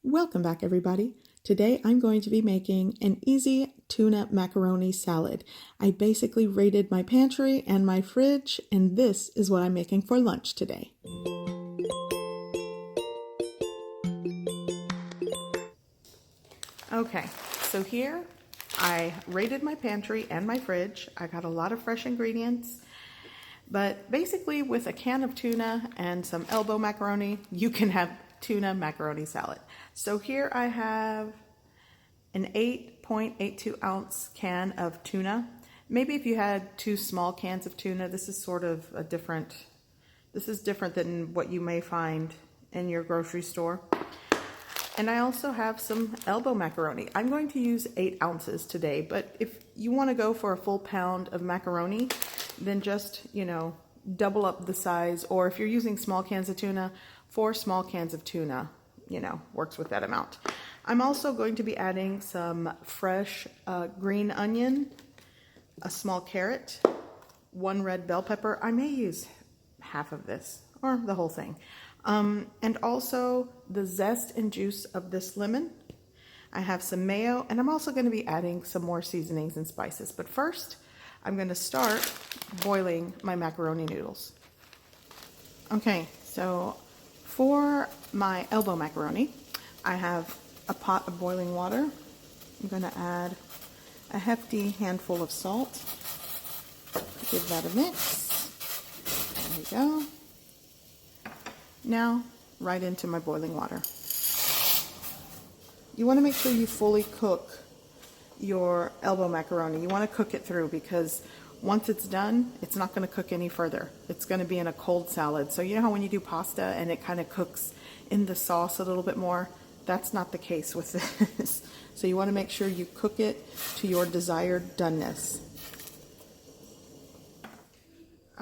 Welcome back, everybody. Today I'm going to be making an easy tuna macaroni salad. I basically raided my pantry and my fridge, and this is what I'm making for lunch today. Okay, so here I raided my pantry and my fridge. I got a lot of fresh ingredients, but basically with a can of tuna and some elbow macaroni, you can have tuna macaroni salad. So here I have an 8.82 ounce can of tuna. Maybe if you had 2 small cans of tuna, this is sort of different than what you may find in your grocery store. And I also have some elbow macaroni. I'm going to use 8 ounces today, but if you want to go for a full pound of macaroni, then just, double up the size, or if you're using small cans of tuna, 4 small cans of tuna, works with that amount. I'm also going to be adding some fresh green onion, a small carrot, 1 red bell pepper. I may use half of this or the whole thing. And also the zest and juice of this lemon. I have some mayo, and I'm also going to be adding some more seasonings and spices. But first, I'm going to start boiling my macaroni noodles. Okay, so for my elbow macaroni, I have a pot of boiling water. I'm going to add a hefty handful of salt. Give that a mix. There we go. Now, right into my boiling water. You want to make sure you fully cook your elbow macaroni. You want to cook it through, because once it's done, it's not going to cook any further. It's going to be in a cold salad. So you know how when you do pasta and it kind of cooks in the sauce a little bit more? That's not the case with this. So you want to make sure you cook it to your desired doneness.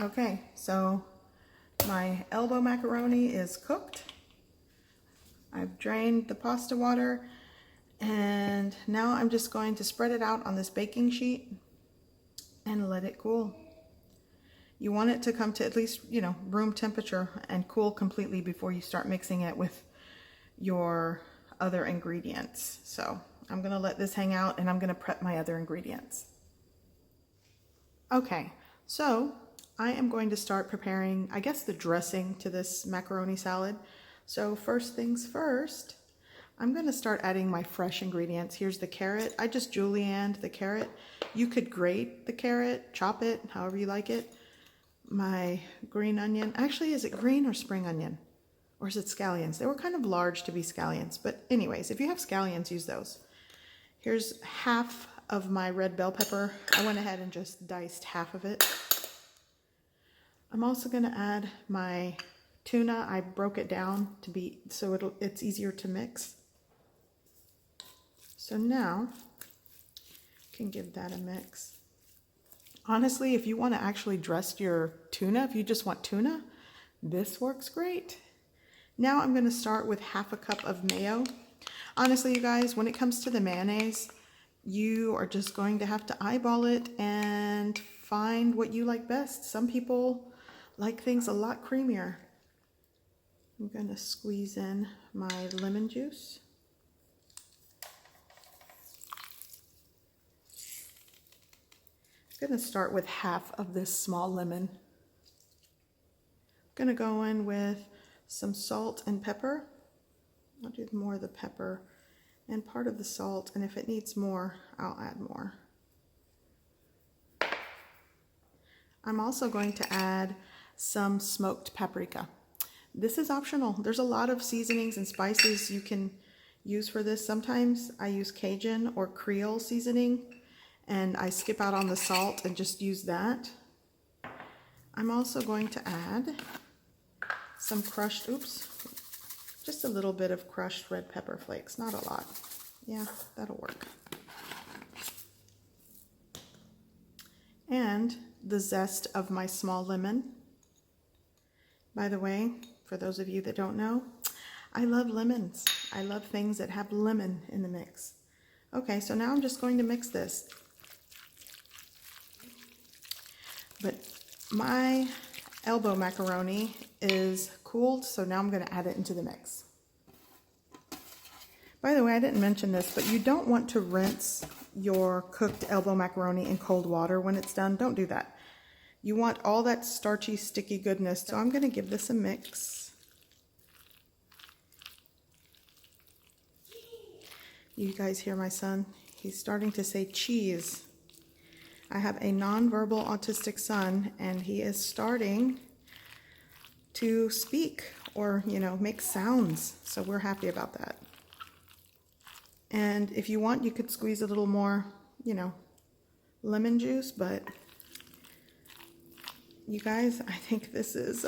Okay, so my elbow macaroni is cooked. I've drained the pasta water, and now I'm just going to spread it out on this baking sheet and let it cool. You want it to come to at least, room temperature and cool completely before you start mixing it with your other ingredients. So I'm going to let this hang out, and I'm going to prep my other ingredients. Okay, so I am going to start preparing, I guess, the dressing to this macaroni salad. So first things first, I'm going to start adding my fresh ingredients. Here's the carrot. I just julienned the carrot. You could grate the carrot, chop it, however you like it. My green onion. Actually, is it green or spring onion? Or is it scallions? They were kind of large to be scallions. But anyways, if you have scallions, use those. Here's half of my red bell pepper. I went ahead and just diced half of it. I'm also going to add my tuna. I broke it down so it's easier to mix. So now you can give that a mix. Honestly, if you want to actually dress your tuna, if you just want tuna, this works great. Now I'm going to start with half a cup of mayo. Honestly, you guys, when it comes to the mayonnaise, you are just going to have to eyeball it and find what you like best. Some people like things a lot creamier. I'm going to squeeze in my lemon juice. I'm going to start with half of this small lemon. I'm going to go in with some salt and pepper. I'll do more of the pepper and part of the salt, and if it needs more, I'll add more. I'm also going to add some smoked paprika. This is optional. There's a lot of seasonings and spices you can use for this. Sometimes I use Cajun or Creole seasoning, and I skip out on the salt and just use that. I'm also going to add some just a little bit of crushed red pepper flakes, not a lot. Yeah, that'll work. And the zest of my small lemon. By the way, for those of you that don't know, I love lemons. I love things that have lemon in the mix. Okay, so now I'm just going to mix this. But my elbow macaroni is cooled, so now I'm going to add it into the mix. By the way, I didn't mention this, but you don't want to rinse your cooked elbow macaroni in cold water when it's done. Don't do that. You want all that starchy, sticky goodness. So I'm going to give this a mix. You guys hear my son? He's starting to say cheese. I have a nonverbal autistic son, and he is starting to speak or, you know, make sounds. So we're happy about that. And if you want, you could squeeze a little more, you know, lemon juice, but you guys, I think this is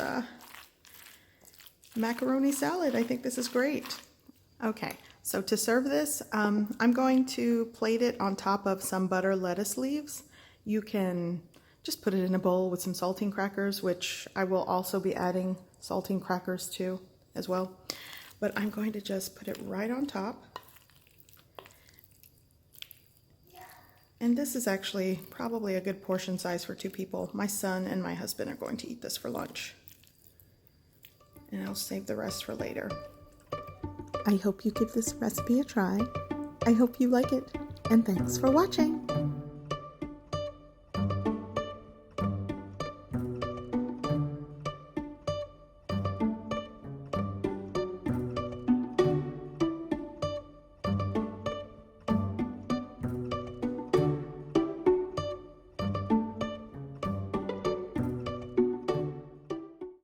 macaroni salad. I think this is great. Okay, so to serve this, I'm going to plate it on top of some butter lettuce leaves. You can just put it in a bowl with some saltine crackers, which I will also be adding saltine crackers to as well. But I'm going to just put it right on top. And this is actually probably a good portion size for 2 people. My son and my husband are going to eat this for lunch. And I'll save the rest for later. I hope you give this recipe a try. I hope you like it. And thanks for watching.